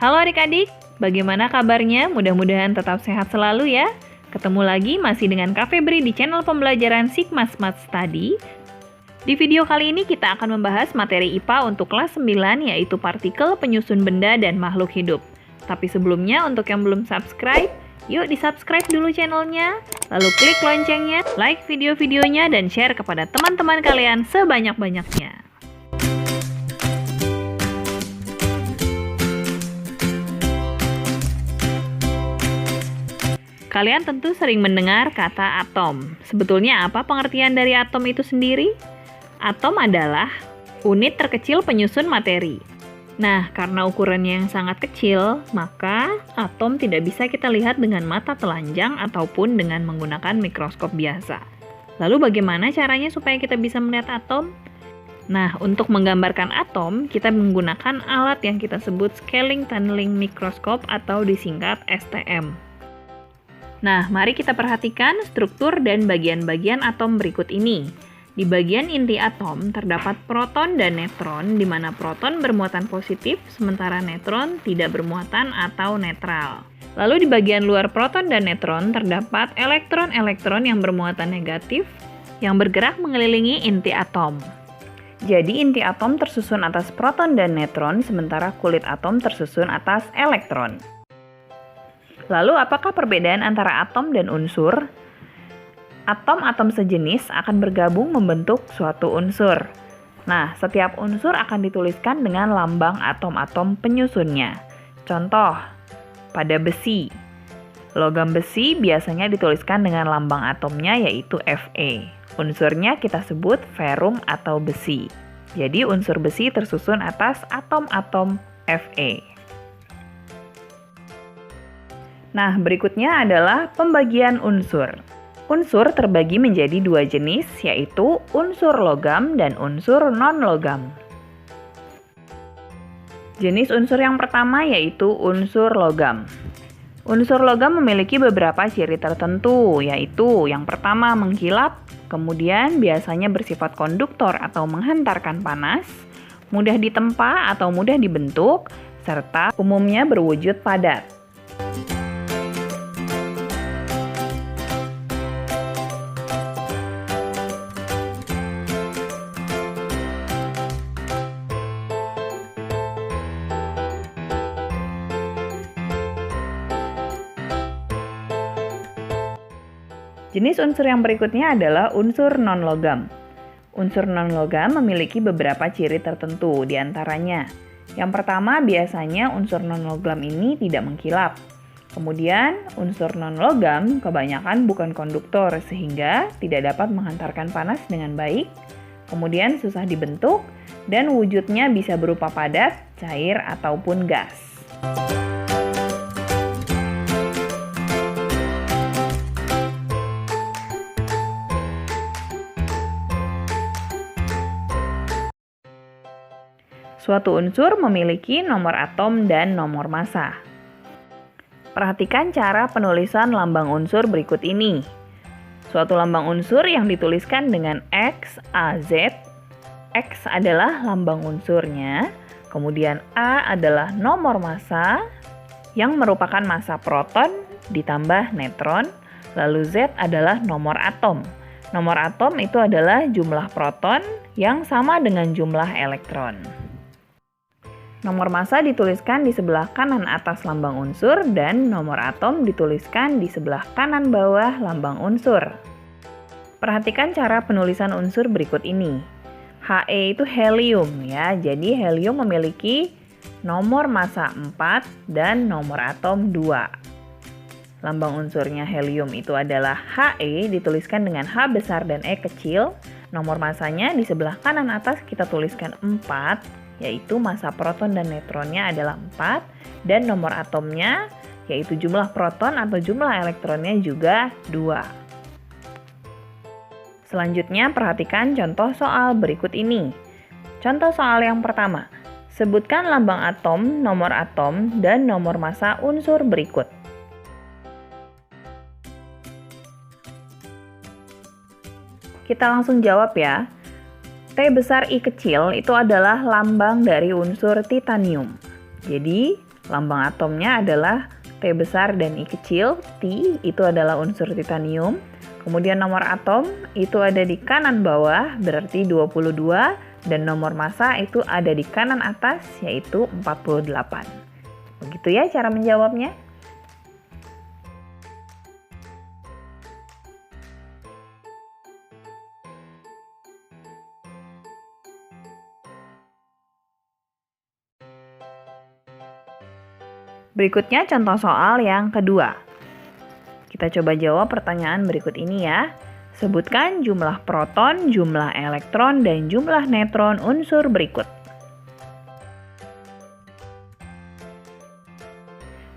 Halo adik-adik, bagaimana kabarnya? Mudah-mudahan tetap sehat selalu ya. Ketemu lagi masih dengan Kak Febri di channel pembelajaran Sigma Smart Study. Di video kali ini kita akan membahas materi IPA untuk kelas 9 yaitu partikel, penyusun benda, dan makhluk hidup. Tapi sebelumnya untuk yang belum subscribe, yuk di-subscribe dulu channelnya, lalu klik loncengnya, like video-videonya, dan share kepada teman-teman kalian sebanyak-banyaknya. Kalian tentu sering mendengar kata atom. Sebetulnya apa pengertian dari atom itu sendiri? Atom adalah unit terkecil penyusun materi. Nah, karena ukurannya yang sangat kecil, maka atom tidak bisa kita lihat dengan mata telanjang ataupun dengan menggunakan mikroskop biasa. Lalu bagaimana caranya supaya kita bisa melihat atom? Nah, untuk menggambarkan atom, kita menggunakan alat yang kita sebut scaling tunneling microscope atau disingkat STM. Nah, mari kita perhatikan struktur dan bagian-bagian atom berikut ini. Di bagian inti atom terdapat proton dan neutron, di mana proton bermuatan positif, sementara neutron tidak bermuatan atau netral. Lalu di bagian luar proton dan neutron terdapat elektron-elektron yang bermuatan negatif, yang bergerak mengelilingi inti atom. Jadi inti atom tersusun atas proton dan neutron, sementara kulit atom tersusun atas elektron. Lalu, apakah perbedaan antara atom dan unsur? Atom-atom sejenis akan bergabung membentuk suatu unsur. Nah, setiap unsur akan dituliskan dengan lambang atom-atom penyusunnya. Contoh, pada besi. Logam besi biasanya dituliskan dengan lambang atomnya yaitu Fe. Unsurnya kita sebut ferum atau besi. Jadi, unsur besi tersusun atas atom-atom Fe. Nah, berikutnya adalah pembagian unsur. Unsur terbagi menjadi dua jenis, yaitu unsur logam dan unsur non-logam. Jenis unsur yang pertama yaitu unsur logam. Unsur logam memiliki beberapa ciri tertentu, yaitu yang pertama mengkilap, kemudian biasanya bersifat konduktor atau menghantarkan panas, mudah ditempa atau mudah dibentuk, serta umumnya berwujud padat. Jenis unsur yang berikutnya adalah unsur non-logam. Unsur non-logam memiliki beberapa ciri tertentu, diantaranya. Yang pertama, biasanya unsur non-logam ini tidak mengkilap. Kemudian, unsur non-logam kebanyakan bukan konduktor, sehingga tidak dapat menghantarkan panas dengan baik. Kemudian, susah dibentuk, dan wujudnya bisa berupa padat, cair, ataupun gas. Suatu unsur memiliki nomor atom dan nomor massa. Perhatikan cara penulisan lambang unsur berikut ini. Suatu lambang unsur yang dituliskan dengan X, A, Z. X adalah lambang unsurnya, kemudian A adalah nomor massa, yang merupakan massa proton ditambah neutron, lalu Z adalah nomor atom. Nomor atom itu adalah jumlah proton yang sama dengan jumlah elektron. Nomor massa dituliskan di sebelah kanan atas lambang unsur dan nomor atom dituliskan di sebelah kanan bawah lambang unsur. Perhatikan cara penulisan unsur berikut ini. He itu helium ya, jadi helium memiliki nomor massa 4 dan nomor atom 2. Lambang unsurnya helium itu adalah He, dituliskan dengan H besar dan E kecil. Nomor massanya di sebelah kanan atas kita tuliskan 4. Yaitu massa proton dan neutronnya adalah 4, dan nomor atomnya, yaitu jumlah proton atau jumlah elektronnya juga 2. Selanjutnya, perhatikan contoh soal berikut ini. Contoh soal yang pertama, sebutkan lambang atom, dan nomor massa unsur berikut. Kita langsung jawab ya. T besar I kecil itu adalah lambang dari unsur titanium. Jadi, Lambang atomnya adalah T besar dan I kecil. T itu adalah unsur titanium. Kemudian nomor atom itu ada di kanan bawah, berarti 22. Dan nomor massa itu ada di kanan atas, yaitu 48. Begitu ya cara menjawabnya. Berikutnya contoh soal yang kedua. Kita coba jawab pertanyaan berikut ini ya. Sebutkan jumlah proton, jumlah elektron, dan jumlah neutron unsur berikut.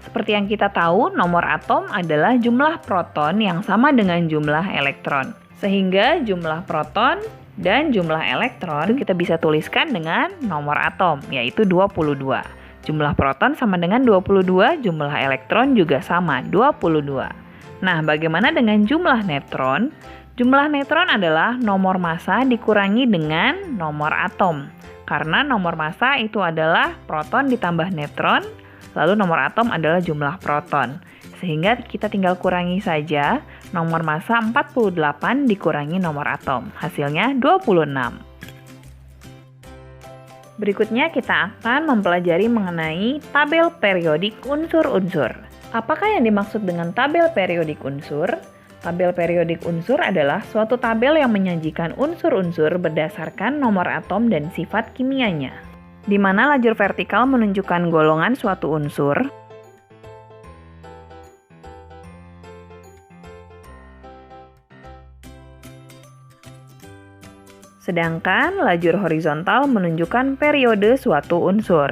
Seperti yang kita tahu, nomor atom adalah jumlah proton yang sama dengan jumlah elektron. Sehingga jumlah proton dan jumlah elektron kita bisa tuliskan dengan nomor atom, yaitu 22. Jumlah proton sama dengan 22, jumlah elektron juga sama, 22. Nah, bagaimana dengan jumlah neutron? Jumlah neutron adalah nomor massa dikurangi dengan nomor atom. Karena nomor massa itu adalah proton ditambah neutron, lalu nomor atom adalah jumlah proton. Sehingga kita tinggal kurangi saja, nomor massa 48 dikurangi nomor atom. Hasilnya 26. Berikutnya kita akan mempelajari mengenai tabel periodik unsur-unsur. Apakah yang dimaksud dengan tabel periodik unsur? Tabel periodik unsur adalah suatu tabel yang menyajikan unsur-unsur berdasarkan nomor atom dan sifat kimianya, di mana lajur vertikal menunjukkan golongan suatu unsur, sedangkan lajur horizontal menunjukkan periode suatu unsur.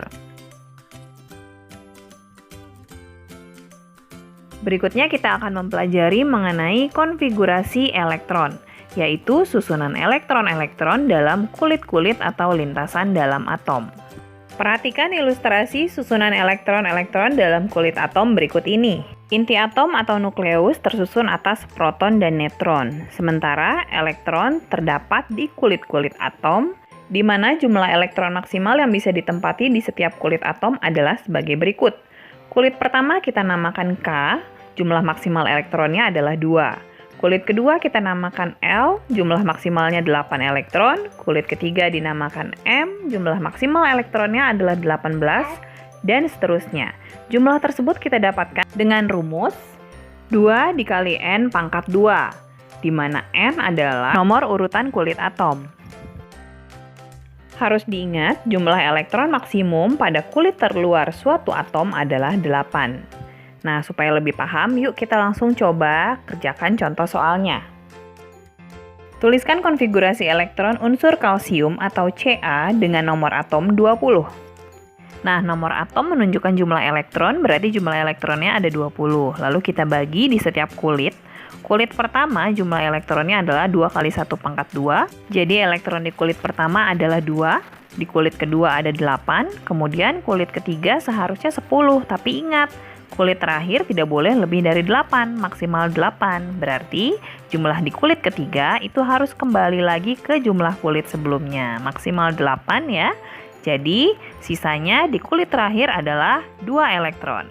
Berikutnya kita akan mempelajari mengenai konfigurasi elektron, yaitu susunan elektron-elektron dalam kulit-kulit atau lintasan dalam atom. Perhatikan ilustrasi susunan elektron-elektron dalam kulit atom berikut ini. Inti atom atau nukleus tersusun atas proton dan neutron, sementara elektron terdapat di kulit-kulit atom, di mana jumlah elektron maksimal yang bisa ditempati di setiap kulit atom adalah sebagai berikut. Kulit pertama kita namakan K, jumlah maksimal elektronnya adalah 2. Kulit kedua kita namakan L, jumlah maksimalnya 8 elektron. Kulit ketiga dinamakan M, jumlah maksimal elektronnya adalah 18, dan seterusnya. Jumlah tersebut kita dapatkan dengan rumus 2 dikali N pangkat 2, di mana N adalah nomor urutan kulit atom. Harus diingat, jumlah elektron maksimum pada kulit terluar suatu atom adalah 8. Nah, supaya lebih paham, yuk kita langsung coba kerjakan contoh soalnya. Tuliskan konfigurasi elektron unsur kalsium atau Ca dengan nomor atom 20. Nah, nomor atom menunjukkan jumlah elektron, berarti jumlah elektronnya ada 20. Lalu kita bagi di setiap kulit. Kulit pertama jumlah elektronnya adalah 2 kali 1 pangkat 2. Jadi elektron di kulit pertama adalah 2, di kulit kedua ada 8, kemudian kulit ketiga seharusnya 10. Tapi ingat, kulit terakhir tidak boleh lebih dari 8, maksimal 8. Berarti jumlah di kulit ketiga itu harus kembali lagi ke jumlah kulit sebelumnya, maksimal 8 ya. Jadi sisanya di kulit terakhir adalah 2 elektron.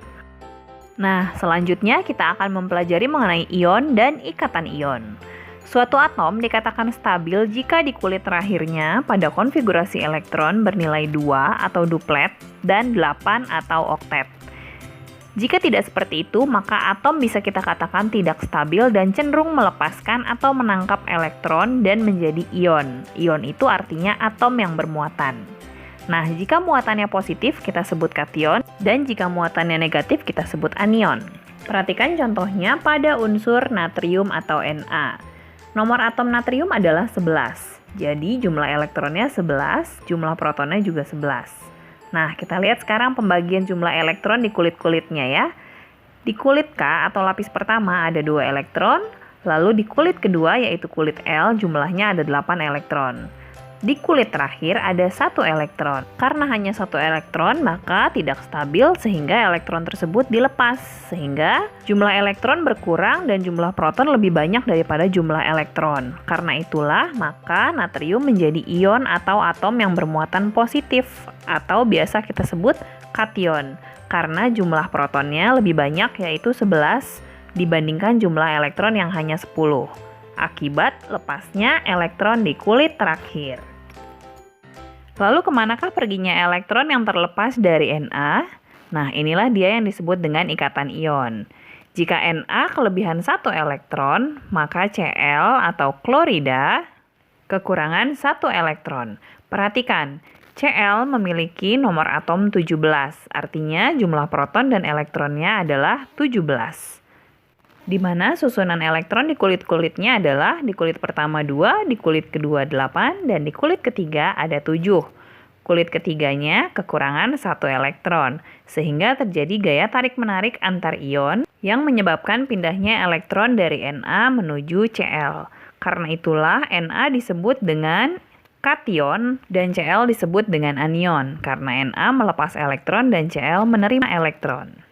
Nah, selanjutnya kita akan mempelajari mengenai ion dan ikatan ion. Suatu atom dikatakan stabil jika di kulit terakhirnya pada konfigurasi elektron bernilai 2 atau duplet dan 8 atau oktet. Jika tidak seperti itu, maka atom bisa kita katakan tidak stabil dan cenderung melepaskan atau menangkap elektron dan menjadi ion. Ion itu artinya atom yang bermuatan. Nah, jika muatannya positif, kita sebut kation, dan jika muatannya negatif, kita sebut anion. Perhatikan contohnya pada unsur natrium atau Na. Nomor atom natrium adalah 11. Jadi, jumlah elektronnya 11, jumlah protonnya juga 11. Nah, kita lihat sekarang pembagian jumlah elektron di kulit-kulitnya ya. Di kulit K atau lapis pertama ada 2 elektron, lalu di kulit kedua yaitu kulit L jumlahnya ada 8 elektron. Di kulit terakhir ada satu elektron. Karena hanya satu elektron, maka tidak stabil sehingga elektron tersebut dilepas. Sehingga jumlah elektron berkurang dan jumlah proton lebih banyak daripada jumlah elektron. Karena itulah, maka natrium menjadi ion atau atom yang bermuatan positif atau biasa kita sebut kation. Karena jumlah protonnya lebih banyak yaitu 11 dibandingkan jumlah elektron yang hanya 10. Akibat lepasnya elektron di kulit terakhir. Lalu kemanakah perginya elektron yang terlepas dari Na? Nah, inilah dia yang disebut dengan ikatan ion. Jika Na kelebihan 1 elektron, maka Cl atau klorida kekurangan 1 elektron. Perhatikan, Cl memiliki nomor atom 17, artinya jumlah proton dan elektronnya adalah 17. Di mana susunan elektron di kulit-kulitnya adalah di kulit pertama 2, di kulit kedua 8, dan di kulit ketiga ada 7. Kulit ketiganya kekurangan 1 elektron, sehingga terjadi gaya tarik-menarik antar ion yang menyebabkan pindahnya elektron dari Na menuju Cl. Karena itulah Na disebut dengan kation dan Cl disebut dengan anion, karena Na melepas elektron dan Cl menerima elektron.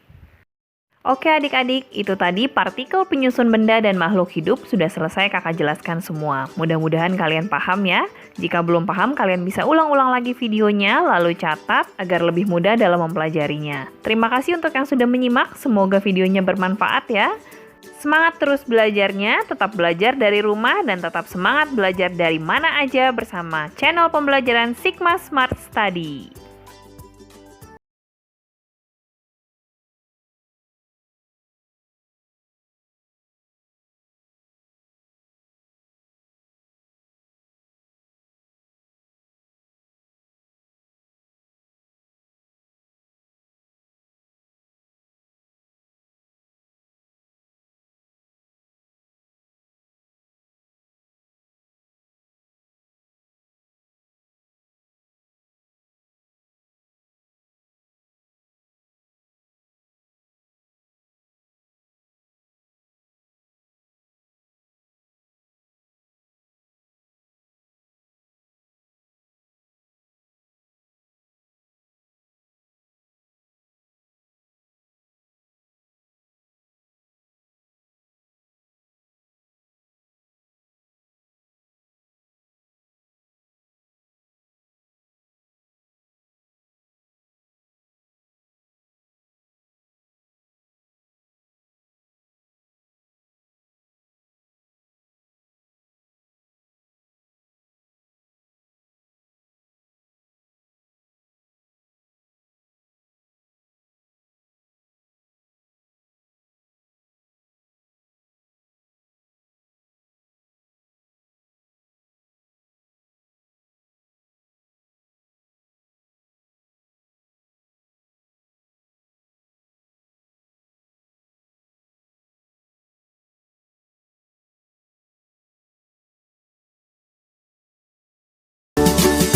Oke adik-adik, itu tadi partikel penyusun benda dan makhluk hidup sudah selesai kakak jelaskan semua. Mudah-mudahan kalian paham ya. Jika belum paham, kalian bisa ulang-ulang lagi videonya, lalu catat agar lebih mudah dalam mempelajarinya. Terima kasih untuk yang sudah menyimak, semoga videonya bermanfaat ya. Semangat terus belajarnya, tetap belajar dari rumah dan tetap semangat belajar dari mana aja bersama channel pembelajaran Sigma Smart Study.